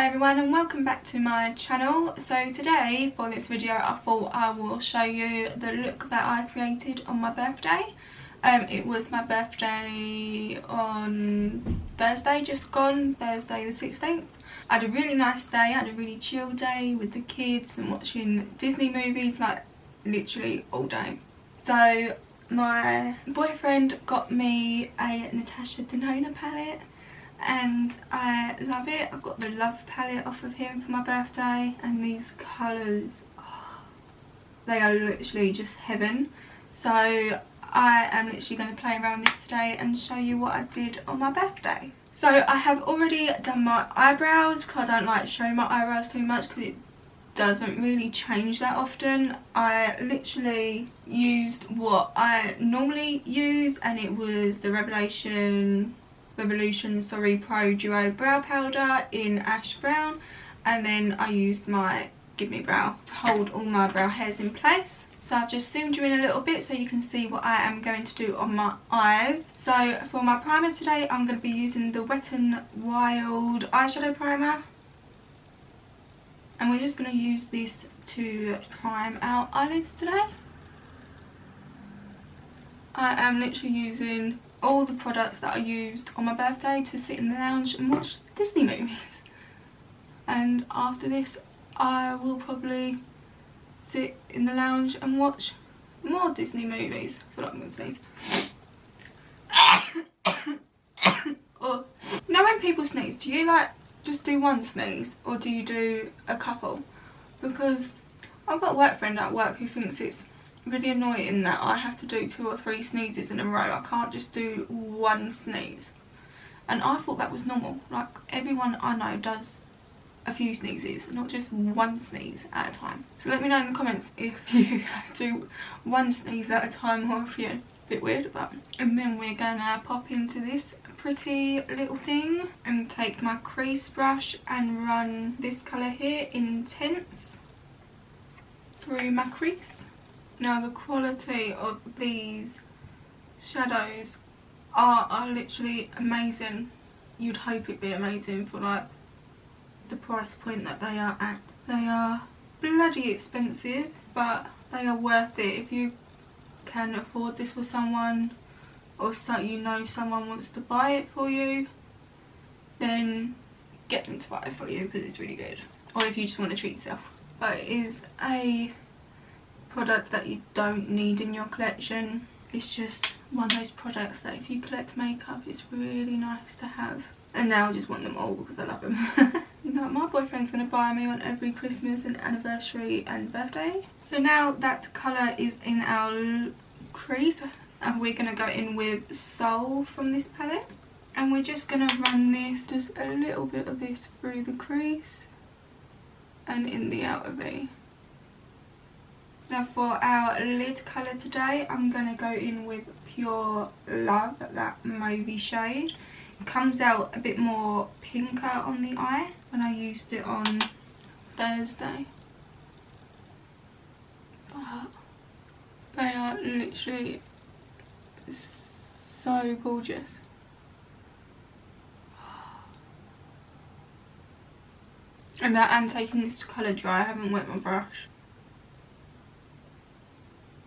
everyone and welcome back to my channel. So today for this video I thought I will show you the look that I created on my birthday. It was my birthday on Thursday, just gone, Thursday the 16th. I had a really nice day, I had a really chill day with the kids and watching Disney movies like literally all day. So my boyfriend got me a Natasha Denona palette and I love it. I got the Love palette off of him for my birthday and these colours, oh, they are literally just heaven. So I am literally going to play around with this today and show you what I did on my birthday. So I have already done my eyebrows because I don't like showing my eyebrows too much because it doesn't really change that often. I literally used what I normally use and it was the Revolution Pro Duo Brow Powder in Ash Brown, and then I used my Give Me Brow to hold all my brow hairs in place. So I've just zoomed you in a little bit so you can see what I am going to do on my eyes. So for my primer today I'm going to be using the Wet n Wild eyeshadow primer. And we're just going to use this to prime our eyelids today. I am literally using all the products that I used on my birthday to sit in the lounge and watch Disney movies. And after this I will probably sit in the lounge and watch more Disney movies. I feel like I'm going to sneeze. Oh. You know when people sneeze, do you like just do one sneeze or do you do a couple? Because I've got a work friend at work who thinks it's really annoying that I have to do 2 or 3 sneezes in a row. I can't just do one sneeze. And I thought that was normal. Like everyone I know does a few sneezes, not just one sneeze at a time. So let me know in the comments if you do one sneeze at a time or if you're a bit weird about it. And then we're gonna pop into this pretty little thing and take my crease brush and run this colour here, Intense, through my crease. Now the quality of these shadows are literally amazing. You'd hope it'd be amazing for like the price point that they are at. They are bloody expensive, but they are worth it. If you can afford this for someone, or you know someone wants to buy it for you, then get them to buy it for you because it's really good. Or if you just want to treat yourself. But it is a product that you don't need in your collection. It's just one of those products that if you collect makeup, it's really nice to have. And now I just want them all because I love them. You know, my boyfriend's going to buy me on every Christmas and anniversary and birthday. So now that colour is in our crease, and we're going to go in with Soul from this palette. And we're just going to run this, just a little bit of this through the crease and in the outer V. Now for our lid colour today, I'm going to go in with Pure Love, that mauvey shade. It comes out a bit more pinker on the eye when I used it on Thursday. But they are literally so gorgeous. And I am taking this to colour dry, I haven't wet my brush.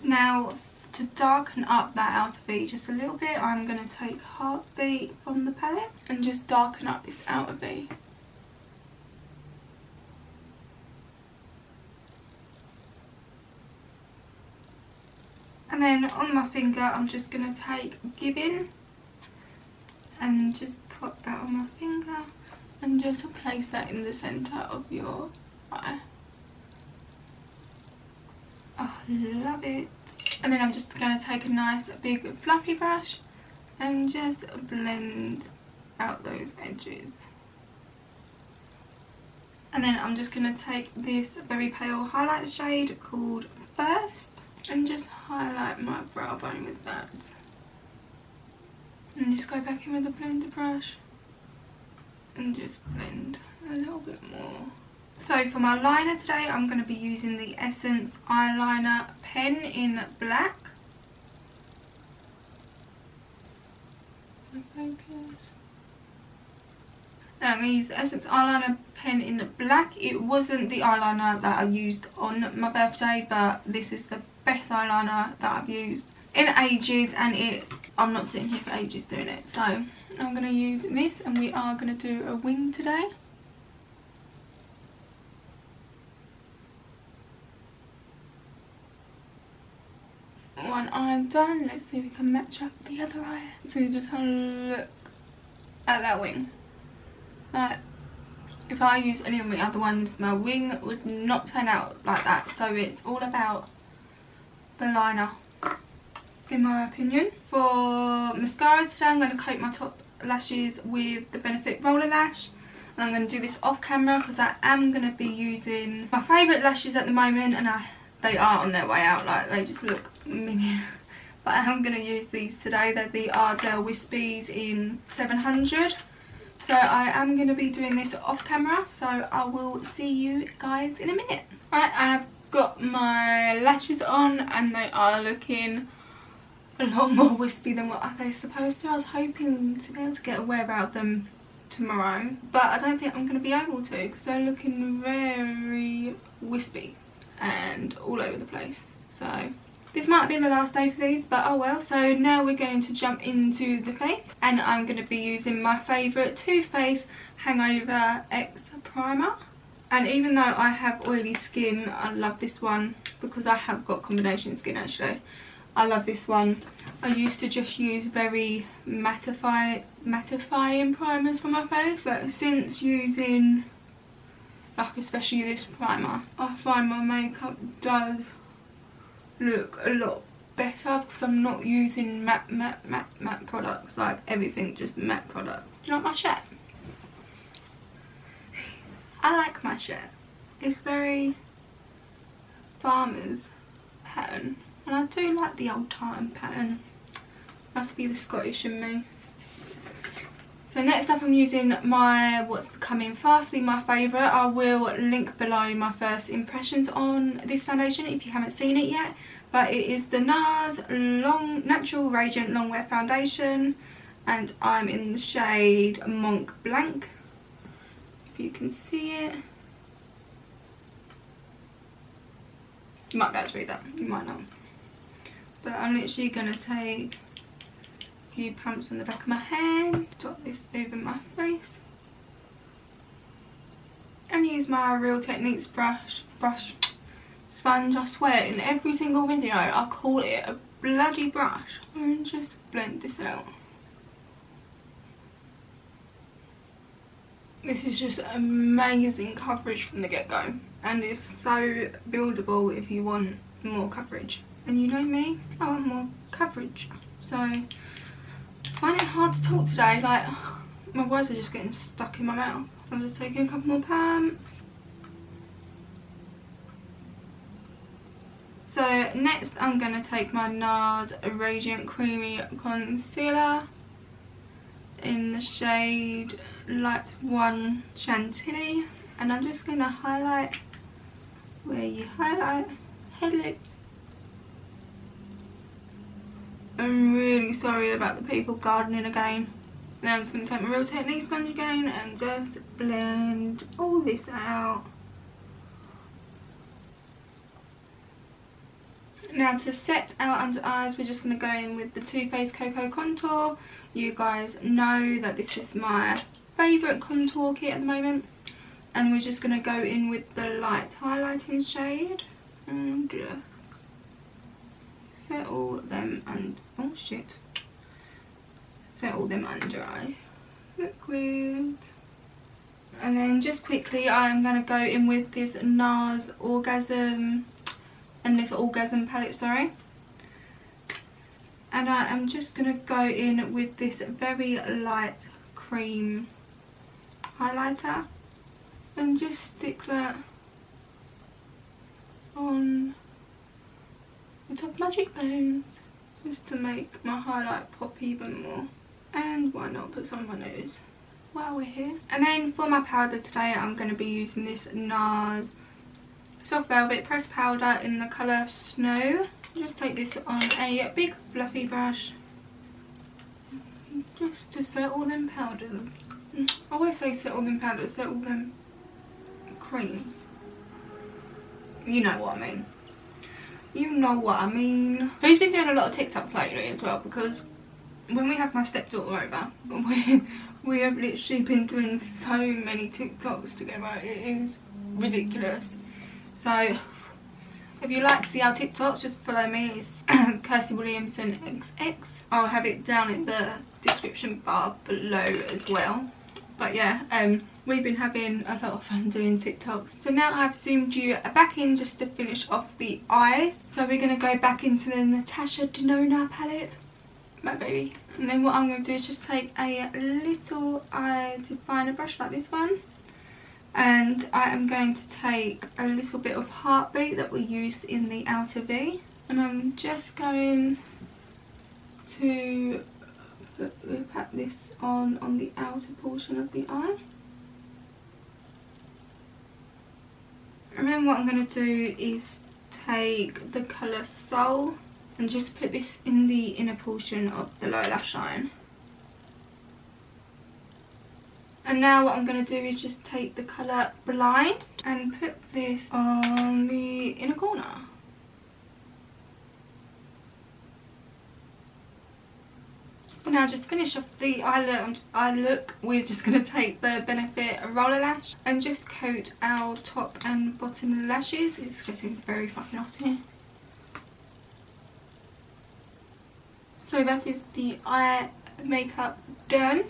Now to darken up that outer V just a little bit, I'm going to take Heartbeat from the palette and just darken up this outer V. And then on my finger I'm just going to take Giving and just pop that on my finger and just place that in the centre of your eye. Oh, love it. And then I'm just going to take a nice big fluffy brush and just blend out those edges. And then I'm just going to take this very pale highlight shade called First and just highlight my brow bone with that. And just go back in with the blender brush and just blend a little bit more. So for my liner today, I'm going to be using the Essence eyeliner pen in black. Focus. Now I'm going to use the Essence eyeliner pen in black. It wasn't the eyeliner that I used on my birthday, but this is the best eyeliner that I've used in ages, and I'm not sitting here for ages doing it. So I'm going to use this, and we are going to do a wing today. One eye done. Let's see if we can match up the other eye. So you just have a look at that wing. Like, if I use any of my other ones, my wing would not turn out like that. So it's all about the liner, in my opinion. For mascara today, I'm going to coat my top lashes with the Benefit Roller Lash. And I'm going to do this off camera because I am going to be using my favourite lashes at the moment, and they are on their way out. Like, they just look minging. But I am going to use these today. They're the Ardell Wispies in 700. So I am going to be doing this off camera, so I will see you guys in a minute. Right, I have got my lashes on and they are looking a lot more wispy than what they're supposed to. I was hoping to be able to get a wear out of them tomorrow, but I don't think I'm going to be able to because they're looking very wispy and all over the place. So this might be the last day for these, but oh well. So now we're going to jump into the face, and I'm going to be using my favourite Too Faced Hangover X primer. And even though I have oily skin, I love this one because I have got combination skin actually. I love this one. I used to just use very mattifying primers for my face, but since using, like, especially this primer, I find my makeup does look a lot better because I'm not using matte products, like everything just matte product. Do you like my shirt? I like my shirt. It's very farmer's pattern, and I do like the old time pattern. Must be the Scottish in me. So next up I'm using my What's Becoming Fastly, my favourite. I will link below my first impressions on this foundation if you haven't seen it yet. But it is the NARS Natural Radiant Longwear Foundation, and I'm in the shade Monk Blanc. If you can see it. You might be able to read that, you might not. But I'm literally going to take a few pumps on the back of my hand, dot this over my face, and use my Real Techniques sponge. I swear, in every single video I call it a bloody brush, and just blend this out. This is just amazing coverage from the get-go, and it's so buildable if you want more coverage. And you know me, I want more coverage. So I find it hard to talk today, like my words are just getting stuck in my mouth. So I'm just taking a couple more pumps. So next I'm going to take my NARS Radiant Creamy Concealer in the shade Light 1 Chantilly, and I'm just going to highlight where you highlight. Hello. I'm really sorry about the people gardening again. Now I'm just going to take my Real Techniques sponge again and just blend all this out. Now to set our under eyes, we're just going to go in with the Too Faced Cocoa Contour. You guys know that this is my favourite contour kit at the moment. And we're just going to go in with the light highlighting shade. And settle them and oh shit. Settle them under eye liquid. And then just quickly I'm going to go in with this NARS Endless Orgasm palette, sorry. And I am just going to go in with this very light cream highlighter and just stick that on the top of my cheekbones just to make my highlight pop even more. And why not put some on my nose while we're here. And then for my powder today, I'm going to be using this NARS Soft Velvet Pressed Powder in the colour Snow. Just take this on a big fluffy brush just to set all them powders I always say set all them powders, set all them creams. You know what I mean. You know what I mean. Who's been doing a lot of TikToks lately as well? Because when we have my stepdaughter over, we have literally been doing so many TikToks together. It is ridiculous. So if you like to see our TikToks, just follow me. It's KirstyWilliamsonxx. I'll have it down in the description bar below as well. But yeah, we've been having a lot of fun doing TikToks. So now I've zoomed you back in just to finish off the eyes. So we're going to go back into the Natasha Denona palette. My baby. And then what I'm going to do is just take a little eye definer brush like this one. And I am going to take a little bit of Heartbeat that we used in the outer V. And I'm just going to pat this on the outer portion of the eye. And then what I'm going to do is take the colour Soul and just put this in the inner portion of the lower lash line. And now what I'm going to do is just take the colour Blind and put this on the inner corner. Now just finish off the eye look, we're just going to take the Benefit Roller Lash and just coat our top and bottom lashes. It's getting very fucking hot in here. So that is the eye makeup done.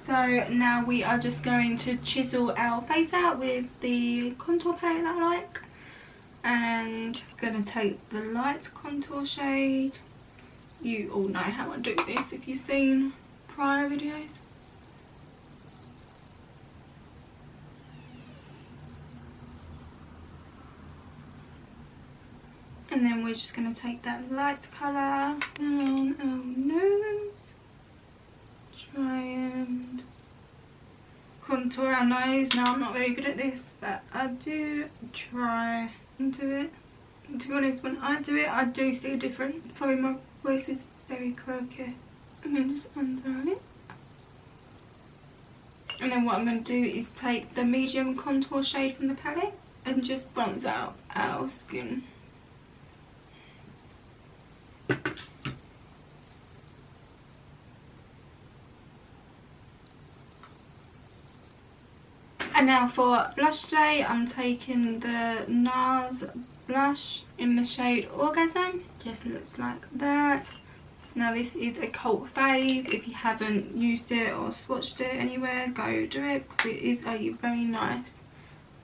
So now we are just going to chisel our face out with the contour palette that I like. And going to take the light contour shade. You all know how I do this if you've seen prior videos. And then we're just going to take that light colour down our nose. Try and contour our nose. Now I'm not very good at this, but I do try and do it. And to be honest, when I do it, I do see a difference. Sorry, my voice is very croaky. And then just under our lip. And then what I'm going to do is take the medium contour shade from the palette and just bronze out our skin. And now for blush today, I'm taking the NARS blush in the shade Orgasm. Just looks like that. Now this is a cult fave. If you haven't used it or swatched it anywhere, go do it because it is a very nice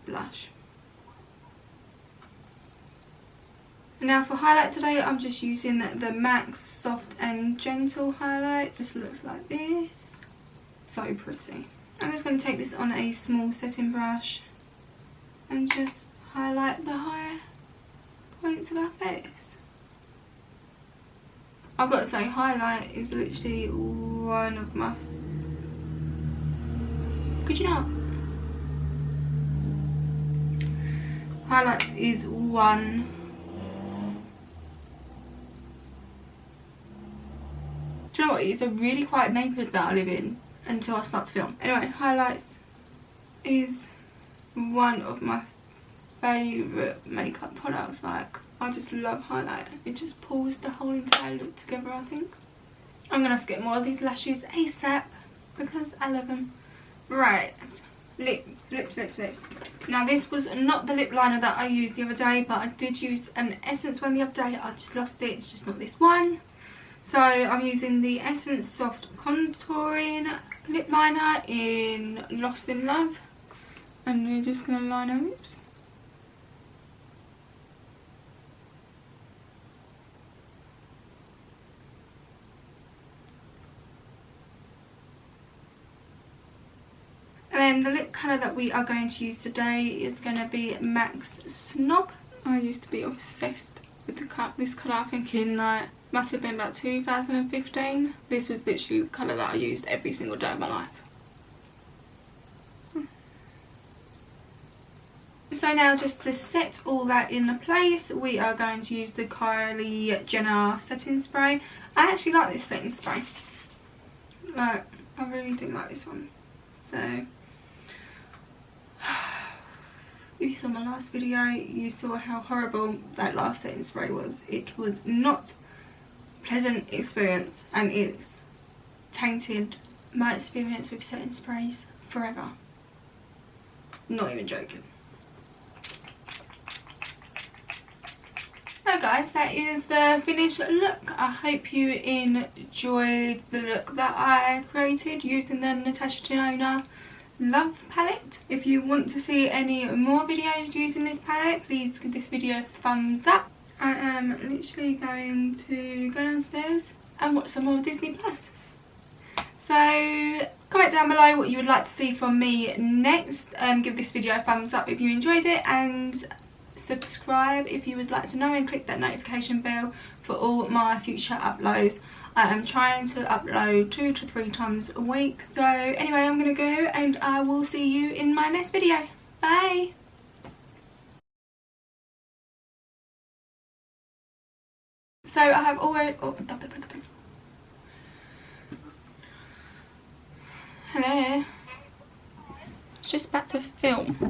blush. And now for highlight today, I'm just using the MAC Soft and Gentle highlight. Just looks like this. So pretty. I'm just going to take this on a small setting brush and just highlight the higher points of our face. I've got to say, highlight is literally one of my... Could you not? Highlight is one... Do you know what? It's a really quiet neighbourhood that I live in until I start to film. Anyway, highlights is one of my favourite makeup products. Like, I just love highlight. It just pulls the whole entire look together, I think. I'm gonna have to get more of these lashes ASAP because I love them. Right, lips. Now this was not the lip liner that I used the other day, but I did use an Essence one the other day. I just lost it. It's just not this one. So I'm using the Essence Soft Contouring Lip Liner in Lost in Love. And we're just going to line our lips. And then the lip colour that we are going to use today is going to be MAC's Snob. I used to be obsessed with this colour, I think in like... must have been about 2015. This was literally the colour that I used every single day of my life. So now just to set all that in place, we are going to use the Kylie Jenner setting spray. I actually like this setting spray. Like, I really do like this one. So if you saw my last video, you saw how horrible that last setting spray was. It was not a pleasant experience, and it's tainted my experience with setting sprays forever. Not even joking. So guys, that is the finished look. I hope you enjoyed the look that I created using the Natasha Denona Love palette. If you want to see any more videos using this palette, please give this video a thumbs up. I am literally going to go downstairs and watch some more Disney Plus. So comment down below what you would like to see from me next. Give this video a thumbs up if you enjoyed it, and subscribe if you would like to know, and click that notification bell for all my future uploads. I am trying to upload 2 to 3 times a week. So anyway, I'm going to go and I will see you in my next video. Bye! So I have already... Oh, hello. Just about to film.